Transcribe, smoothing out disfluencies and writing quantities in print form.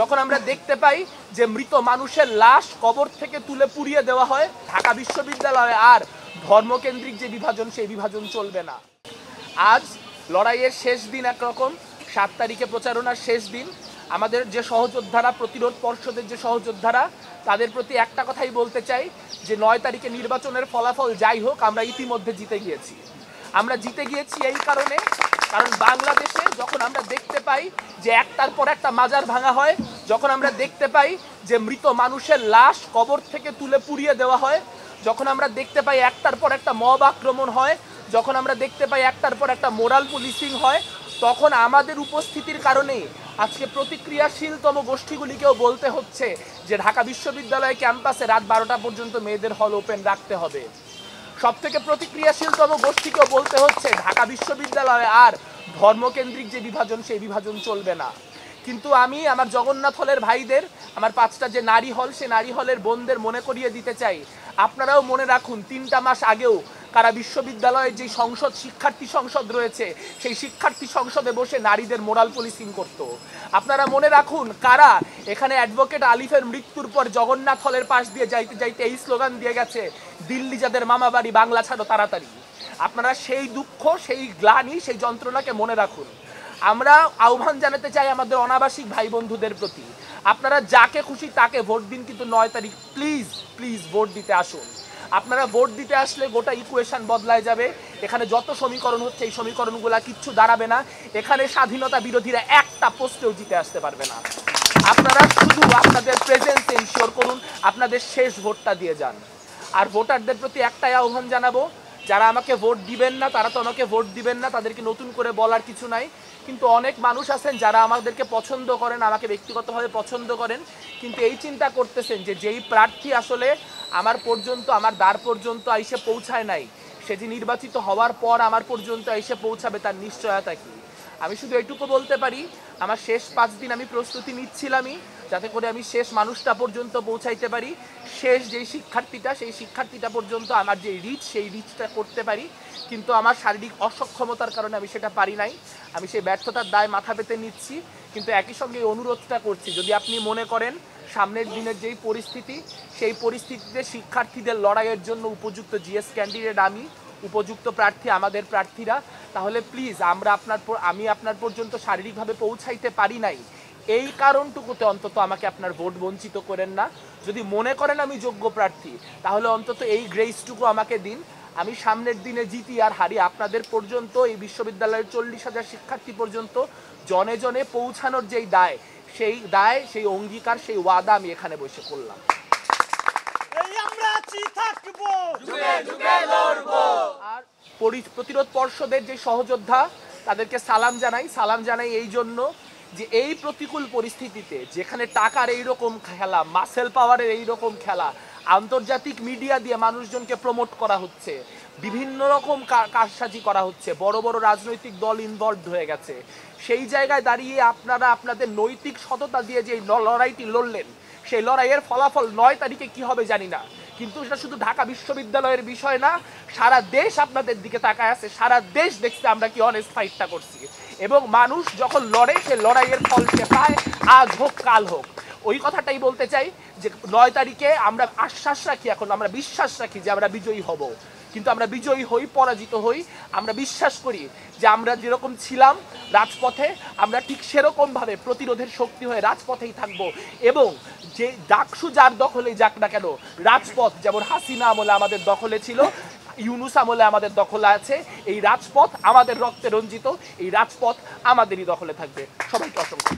যখন আমরা দেখতে পাই যে মৃত মানুষের লাশ কবর থেকে তুলে পুড়িয়ে দেওয়া হয়, ঢাকা বিশ্ববিদ্যালয়ে আর ধর্মকেন্দ্রিক যে বিভাজন সেই বিভাজন চলবে না। আজ লড়াইয়ের শেষ দিন, একরকম 7 তারিখে প্রচারণার শেষ দিন। আমাদের যে সহযোদ্ধারা, প্রতিরোধ পর্ষদের যে সহযোদ্ধারা, তাদের প্রতি একটা কথাই বলতে চাই যে 9 তারিখে নির্বাচনের ফলাফল যাই হোক, আমরা ইতিমধ্যে জিতে গিয়েছি। আমরা জিতে গিয়েছি এই কারণে, কারণ বাংলাদেশে যখন আমরা দেখতে পাই যে একটার পর একটা মাজার ভাঙা হয়, যখন আমরা দেখতে পাই যে মৃত মানুষের লাশ কবর থেকে তুলে পুড়িয়ে দেওয়া হয়, যখন আমরা দেখতে পাই একটার পর একটা মব আক্রমণ হয়, যখন আমরা দেখতে পাই একটার পর একটা মোরাল পুলিশিং হয়, তখন আমাদের উপস্থিতির কারণেই আজকে প্রতিক্রিয়াশীলতম গোষ্ঠীগুলিকেও বলতে হচ্ছে যে ঢাকা বিশ্ববিদ্যালয় ক্যাম্পাসে রাত 12টা পর্যন্ত মেয়েদের হল ওপেন রাখতে হবে। সবথেকে প্রতিক্রিয়াশীলতম গোষ্ঠীকেও বলতে হচ্ছে ঢাকা বিশ্ববিদ্যালয়ে আর ধর্মকেন্দ্রিক যে বিভাজন সেই বিভাজন চলবে না। কিন্তু আমি আমার জগন্নাথ হলের ভাইদের, আমার 5টা যে নারী হল, সেই নারী হলের বোনদের মনে করিয়ে দিতে চাই, আপনারাও মনে রাখুন 3টা মাস আগেও কারা বিশ্ববিদ্যালয়ের যে সংসদ, শিক্ষার্থী সংসদ রয়েছে, সেই শিক্ষার্থী সংসদে বসে নারীদের মোরাল পুলিশিং করত। আপনারা মনে রাখুন কারা এখানে অ্যাডভোকেট আলিফের মৃত্যুর পর জগন্নাথ হলের পাশ দিয়ে যাইতে যাইতে এই স্লোগান দিয়ে গেছে, দিল্লি যাদের মামা বাড়ি বাংলা ছাড়ো তাড়াতাড়ি। আপনারা সেই দুঃখ, সেই গ্লানি, সেই যন্ত্রণাকে মনে রাখুন। আমরা আহ্বান জানাতে চাই আমাদের অনাবাসিক ভাই বন্ধুদের প্রতি, আপনারা যাকে খুশি তাকে ভোট দিন, কিন্তু 9 তারিখ প্লিজ প্লিজ ভোট দিতে আসুন। আপনারা ভোট দিতে আসলে গোটা ইকুয়েশন বদলায় যাবে। এখানে যত সমীকরণ হচ্ছে এই সমীকরণগুলো কিচ্ছু দাঁড়াবে না। এখানে স্বাধীনতা বিরোধীরা একটা পোস্টেও জিতে আসতে পারবে না। আপনারা শুধু আপনাদের প্রেজেন্স এনশিওর করুন, আপনাদের শেষ ভোটটা দিয়ে যান। আর ভোটারদের প্রতি একটাই আহ্বান জানাবো, যারা আমাকে ভোট দিবেন না তারা তো আমাকে ভোট দিবেন না, তাদেরকে নতুন করে বলার কিছু নাই। কিন্তু অনেক মানুষ আছেন যারা আমাদেরকে পছন্দ করেন, আমাকে ব্যক্তিগতভাবে পছন্দ করেন, কিন্তু এই চিন্তা করতেছেন যে যেই প্রার্থী আসলে আমার পর্যন্ত, আমার দ্বার পর্যন্ত এসে পৌঁছায় নাই, সে যে নির্বাচিত হওয়ার পর আমার পর্যন্ত এসে পৌঁছাবে তার নিশ্চয়তা কি। আমি শুধু এটুকু বলতে পারি, আমার শেষ 5 দিন আমি প্রস্তুতি নিচ্ছিলামই যাতে করে আমি শেষ মানুষটা পর্যন্ত পৌঁছাইতে পারি, শেষ যেই শিক্ষার্থীটা, সেই শিক্ষার্থীটা পর্যন্ত আমার যে রিচ, সেই রিচটা করতে পারি। কিন্তু আমার শারীরিক অসক্ষমতার কারণে আমি সেটা পারি নাই। আমি সেই ব্যর্থতার দায় মাথা পেতে নিচ্ছি, কিন্তু একই সঙ্গে এই অনুরোধটা করছি, যদি আপনি মনে করেন সামনের দিনের যেই পরিস্থিতি, সেই পরিস্থিতিতে শিক্ষার্থীদের লড়াইয়ের জন্য উপযুক্ত জিএস ক্যান্ডিডেট আমি, উপযুক্ত প্রার্থী আমাদের প্রার্থীরা, তাহলে প্লিজ আমি আপনার পর্যন্ত শারীরিকভাবে পৌঁছাইতে পারি নাই, এই কারণটুকুতে অন্তত আমাকে আপনার ভোট বঞ্চিত করেন না। যদি মনে করেন আমি যোগ্য প্রার্থী, তাহলে অন্তত এই গ্রেসটুকু আমাকে দিন। আমি সামনের দিনে জিতি আর হারি, আপনাদের পর্যন্ত, এই বিশ্ববিদ্যালয়ের 40,000 শিক্ষার্থী পর্যন্ত জনে জনে পৌঁছানোর যেই দায়, সেই অঙ্গীকার, সেই ওয়াদা আমি এখানে বসে করলাম। আর প্রতিরোধ পর্ষদের যে সহযোদ্ধা, তাদেরকে সালাম জানাই এই জন্য যে এই প্রতিকূল পরিস্থিতিতে, যেখানে টাকার এইরকম খেলা, মাসেল পাওয়ারের এইরকম খেলা, আন্তর্জাতিক মিডিয়া দিয়ে মানুষজনকে প্রমোট করা হচ্ছে, বিভিন্ন রকম কারসাজি করা হচ্ছে, বড় বড় রাজনৈতিক দল ইনভলভড হয়ে গেছে, সেই জায়গায় দাঁড়িয়ে আপনারা আপনাদের নৈতিক সততা দিয়ে যে লড়াইটি লড়লেন, সেই লড়াইয়ের ফলাফল 9 তারিখে কি হবে জানি না, কিন্তু এটা শুধু ঢাকা বিশ্ববিদ্যালয়ের বিষয় না, সারা দেশ আপনাদের দিকে তাকায় আছে, সারা দেশ দেখছে আমরা কি অনেস্ট ফাইটটা করছি। এবং মানুষ যখন লড়ে, সে লড়াইয়ের ফল সে পায়, আজ হোক কাল হোক। ওই কথাটাই বলতে চাই যে 9 তারিখে আমরা আশ্বাস রাখি, এখন আমরা বিশ্বাস রাখি যে আমরা বিজয়ী হব, কিন্তু আমরা বিজয়ী হই, পরাজিত হই, আমরা বিশ্বাস করি যে আমরা যেরকম ছিলাম রাজপথে, আমরা ঠিক সেরকমভাবে প্রতিরোধের শক্তি হয়ে রাজপথেই থাকবো। এবং যে ডাকসু যার দখলেই যাক না কেন, রাজপথ যেমন হাসিনা আমলে আমাদের দখলে ছিল, ইউনুস আমলে আমাদের দখলে আছে, এই রাজপথ আমাদের রক্তে রঞ্জিত, এই রাজপথ আমাদেরই দখলে থাকবে। সবাইকে অসংখ্য।